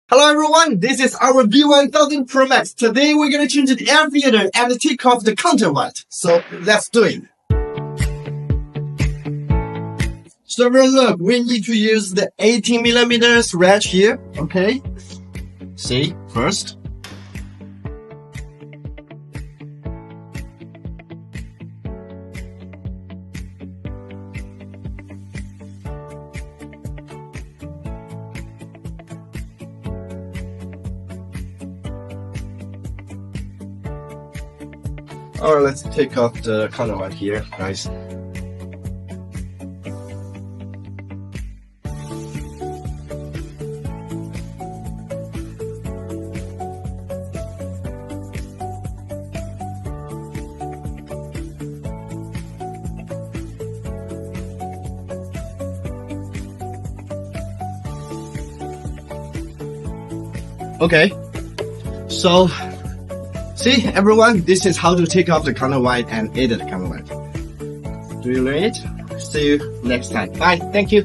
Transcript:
Hello everyone, this is our V1000 Pro Max. Today we're gonna change the air filter and take off the counterweight. So let's do it. So look, we need to use the 18mm wrench here, okay? See, first. Alright, let's take off the counterweight here, guys. Okay, so see everyone, this is how to take off the counterweight and edit the counterweight. Do you learn it? See you next time. Bye. Thank you.